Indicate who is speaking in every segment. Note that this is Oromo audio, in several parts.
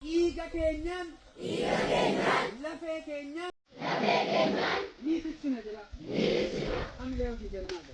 Speaker 1: Dhiiga keenyaan lafee keenyaan ni tiksina jira. Hamilee ofii jennaadha.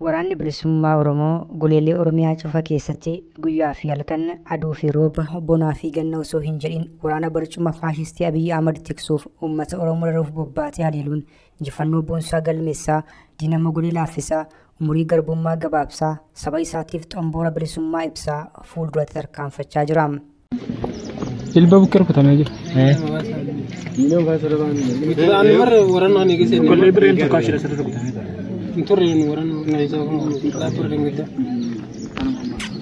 Speaker 2: Waraanni bilisummaa Oromoo goleelee Oromiyaa cufa keessatti guyyaa fi halkan aduu fi rooba bonaa fi ganna osoo hin jedhin waraana barcuma faashistii Abiyyi Ahmad tiksuuf uummata Oromoo daruuf bobbaatee haleeluun injifannoo boonsaa galmeessaa diinama golee laaffisaa umurii garbummaa gabaabsaa saba isaatiif xomboora bilisummaa ibsaa fuulduratti tarkaanfachaa jira.
Speaker 3: Ilba bukkee rukutamee jira. Kollee bireen tokko ashira sirrii rukutamee jira. Turre waran ngaiza lapor dengida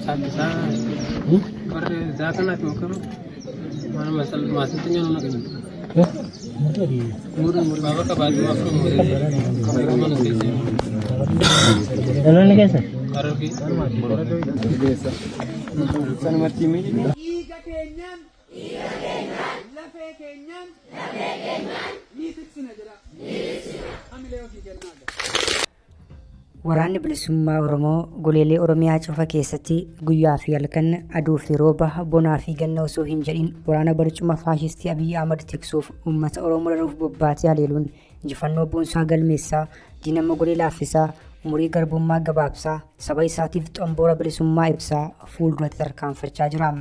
Speaker 3: sabisa korre zakana tukaro mana masal masitnya nona kan mur baba ka baju afro kamera mana sih
Speaker 2: Dalam ni कैसा?
Speaker 3: karo ki san mati mi
Speaker 1: Dhiiga keenyaan lafee keenyaan ni tiksina jira. Hamilee ofii jennaadha.
Speaker 2: Waraanni bilisummaa Oromoo goleelee Oromiyaa cufa keessatti guyyaa fi halkan aduu fi rooba bonaa fi ganna osoo hin jedhin waraana barcuma faashistii Abiyyi Ahmad tiksuuf uummata Oromoo daruuf bobbaatee haleeluun injifannoo boonsaa galmeessaa diinama golee laaffisaa umurii garbummaa gabaabsaa saba isaatiif xomboora bilisummaa ibsaa fuulduratti tarkaanfachaa jira.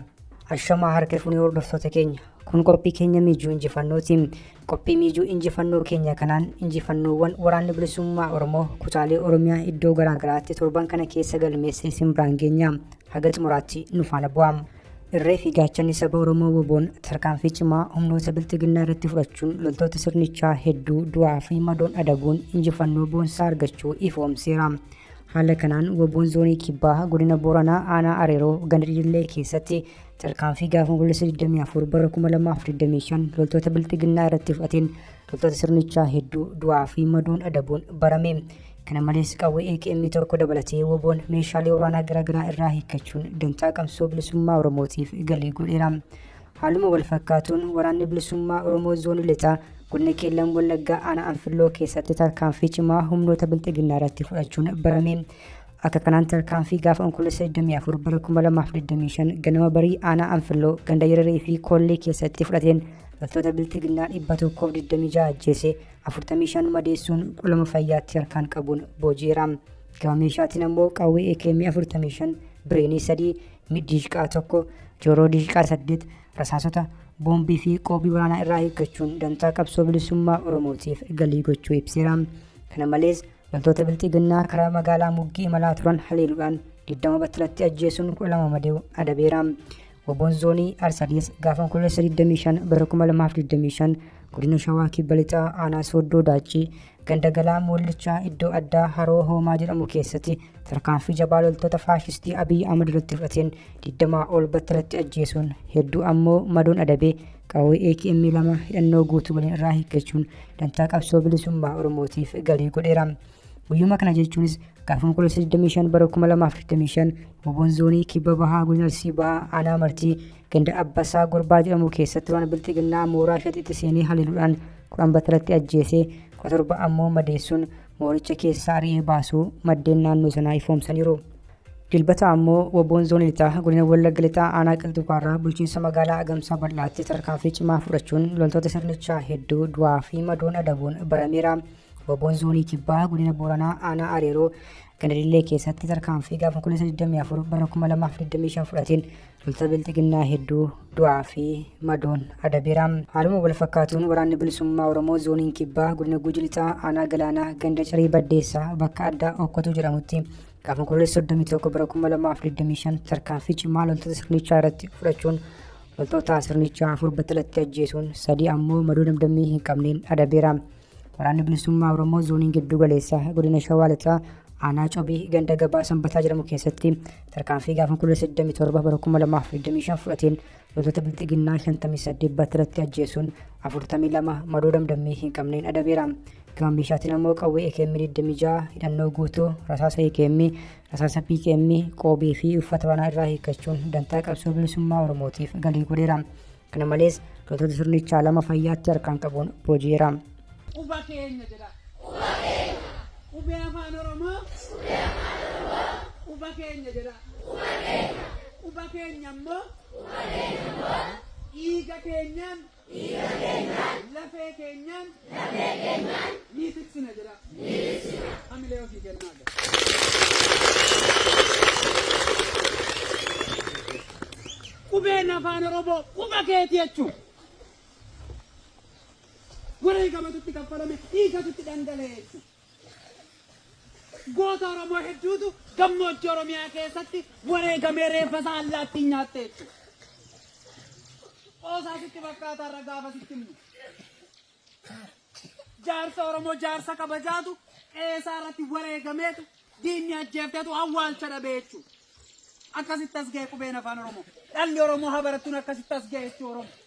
Speaker 2: Ashamaa harka fuunee hordoftoota keenya kun qophii keenya miijuu injifannootiin qophii miijuu injifannoo keenya kanaan injifannoowwan waraanni bilisummaa Oromoo kutaalee Oromiyaa iddoo garaagaraatti torban kana keessa galmeessee isin biraan geenya haga xumuraatti nu faana bu'aa. Irree fi gaachanni saba Oromoo woboon tarkaanfii cimaa humnoota biltiginnaa irratti fudhachuun loltoota sirnichaa hedduu du'aa fi madoon adabuun injifannoo boonsaa argachuu ifoomseera. Haala kanaan woboon zoonii kibbaa godina Booranaa aanaa Areeroo Gandirillee keessatti tarkaanfii gaafa 24 bara 2025 loltoota biltiginnaa irratti fudhateen loltoota sirnichaa hedduu du'aa fi madoon adabuun barame. Kana malees qawwee AKM tokko dabalatee woboon meeshaalee waraanaa garaagaraa irraa hiikkachuun dantaa qabsoo bilisummaa Oromootiif galii godheera. Haaluma wal fakkaatuun waraanni bilisummaa Oromoo zoonii lixaa godina Qeellam Wallaggaa aanaa Anfilloo keessatti tarkaanfii cimaa humnoota biltiginnaa irratti fudhachuun barame. Akka kanaan tarkaanfii gaafa 24 bara 2025 ganama barii aanaa Anfilloo ganda Yerarii fi Kollee keessatti fudhateen loltoota biltiginnaa 126 ajjeese 45 madeessuun qolama fayyaatti harkaan qabuun booji'eera. Gama meeshaatiin ammoo qawwee AKM 45 bireenii 3 middiishqaa 1 jooroo diishqaa 8 rasaasota boombii fi qoobii waraanaa irraa hiikkachuun dantaa qabsoo bilisummaa Oromootiif galii gochuu ibseera. Kana malees loltoota biltiginnaa karaa magaalaa Muggii imalaa turan haleeluudhaan 20 battalatti ajjeesuun 12 madee adabeera. Woboon zoonii Arsadiis gaafa 25 bara 2025 godina Shawaa Kibba Lixaa aanaa Sooddoo Daachii ganda galaa Moollichaa iddoo addaa Haroo Hoomaa jedhamu keessatti tarkaanfii jabaa loltoota faashistii Abiyyi Ahmad irratti fudhateen 20 ol battalatti ajjeesuun hedduu ammoo madoon adabee qawwee AKM 2 hidhannoo guutuu waliin irraa hiikkachuun dantaa qabsoo bilisummaa Oromootiif galii godheera. Guyyuma kana jechuunis gaafa 25 bara 2025 woboon zoonii kibba bahaa godina Arsii bahaa aanaa Martii ganda Abbasaa Gorbaa jedhamu keessatti waan biltiginnaa mooraa shaxiitti seenee haleeluudhaan 10 battalatti ajjeesee 17 ammoo madeessuun mooricha keessaa ari'ee baasuu maddeen naannoo sanaa ifoomsaniiru. Dilbata ammoo woboon zoonii lixaa godina Wallagga lixaa aanaa Qilxuqaarraa bulchiinsa magaalaa Agamsaa bal'aatti tarkaanfii cimaa fudhachuun loltoota sirnichaa hedduu du'aa fi madoon adabuun barameera. Woboon zoonii kibbaa godina Booranaa aanaa Areeroo Gandirillee keessatti tarkaanfii gaafa 24 bara 2025 fudhateen loltoota biltiginnaa hedduu du'aa fi madoon adabeera. Haaluma wal fakkaatuun waraanni bilisummaa Oromoo zooniin kibbaa godina Gujii lixaa aanaa Galaanaa ganda Carii Baddeessaa bakka addaa Okkotoo jedhamutti gaafa 31 bara 2025 tarkaanfii cimaa loltoota sirnichaa irratti fudhachuun loltoota sirnichaa 4 battalatti ajjeesuun 3 ammoo madoo damdammii hin qabneen adabeera. Waraanni bilisummaa Oromoo zooniin giddu galeessaa godina Shawaa lixaa aanaa cobii ganda gabaa sanbataa jedhamu keessatti tarkaanfii gaafa 17 bara 2025 fudhateen loltoota bilxiginnaa 58 battiratti ajjeesuun 42 madoo damdammii hin qabneen adabeera. Gama meeshaatiin ammoo qawwee AKM 26 hidhannoo guutuu rasaasa AKM rasaasa PKM qoobii fi uffata waraanaa irraa hiikkachuun dantaa qabsoo bilisummaa Oromootiif galii godheera. Kana malees loltoota sirnichaa 2 fayyaatti harkaan qabuun booji'eera.
Speaker 1: Uba keenya jedha. Ubee afaan Oromoo. Uba keenya jedha. Uba keenya ammoo. Dhiiga keenyaan. Lafee keenyaan. Ni tiksina jedha. Hamilee ofii kennaa jira. Ubeen afaan Oromoo uba keeti jechuun. Wareegamatutti kaffalame dhiigatutti dhangala'e jechuudha. Goota Oromoo hedduutu gammoojjii Oromiyaa keessatti wareegamee reeffa isaa allaattiin nyaatte jechuudha. Qoosaa sitti fakkaataa irra gaafa sitti himu. Jaarsa Oromoo jaarsa kabajaatu qeesaa irratti wareegameetu diinni ajjeefteetu awwaalcha dhabee jechuudha. Akkasitti as ga'e qubeen afaan Oromoo. Dhalli Oromoo habarattuun akkasitti as ga'e jechuudha Oromoo.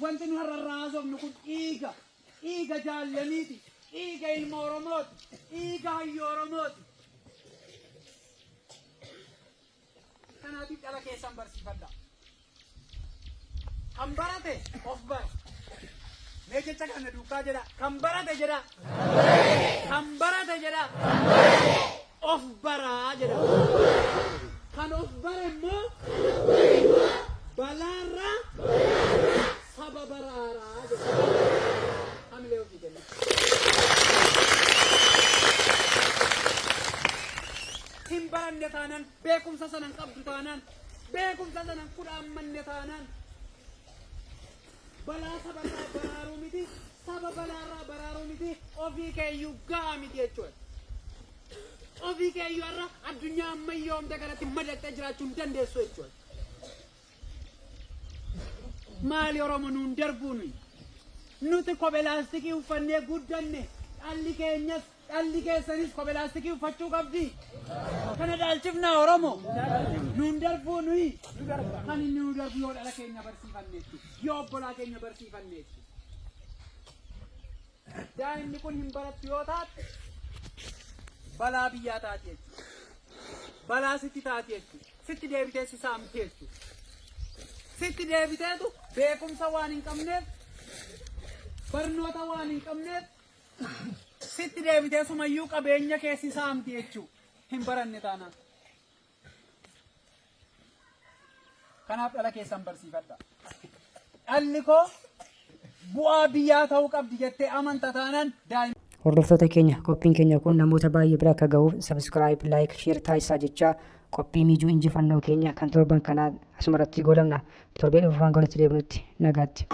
Speaker 1: Wanti nu har'a raasofnu kun dhiiga jaallaniiti, dhiiga ilma Oromooti, dhiiga hayyoo Oromooti. Kanaatiif dhala keessan barsiifadha. Kan barate of bara. Mee jecha kana duukaa jedha. Kan barate jedha. Kan barate jedha. Of baraa jedha. Kan of bare immoo balaarraa saba baraaraa jedha. Hamilee ofii kenna. Hin baranne taanaan beekumsa sanan qabdu taanaan beekumsa sanan kudhaammanne taanaan balaa sabarraa baraaruu miti saba balaarraa baraaruu miti ofii keeyyuu ga'a miti jechuudha. Ofii keeyyuu har'a addunyaa ammayyoomte kanatti madaqxee jiraachuu hin dandeessu jechuudha. Maali Oromoo nuun darbuu nuyi? Nuti kophee laastikii uffannee guddanne dhalli keessanis kophee laastikii uffachuu qabdi. Kana dhaalchifnaa Oromoo nuun darbuu nuyi. Kan inni nu darbu yoo dhala keenya barsiifanneetti yoo obbolaa keenya barsiifanneetti. Daa'imni kun hin barattu yoo taate balaa biyyaa taati jechuudha. Balaa sitti taati jechuudha. Sitti deebitee si saamti jechuudha. Sitti deebiteetu beekumsa waan hin qabneef barnoota waan hin qabneef sitti deebitee sumayyuu qabeenya keessi saamti jechuudha. Hin baranne taanaan. Kanaaf dhala keessan barsiifadha. Dhalli koo bu'aa biyyaa ta'uu qabdi jettee amanta taanaan daa'ima.
Speaker 2: Hordoftoota keenya qophiin keenya kun namoota baay'ee bira akka ga'uuf subscribe, like, share taasisaa jechaa qophii miijuu injifannoo keenya kan torban kanaa asumarratti goolabna. Torbee dhufuuf waan goonatti deebinutti nagaatti.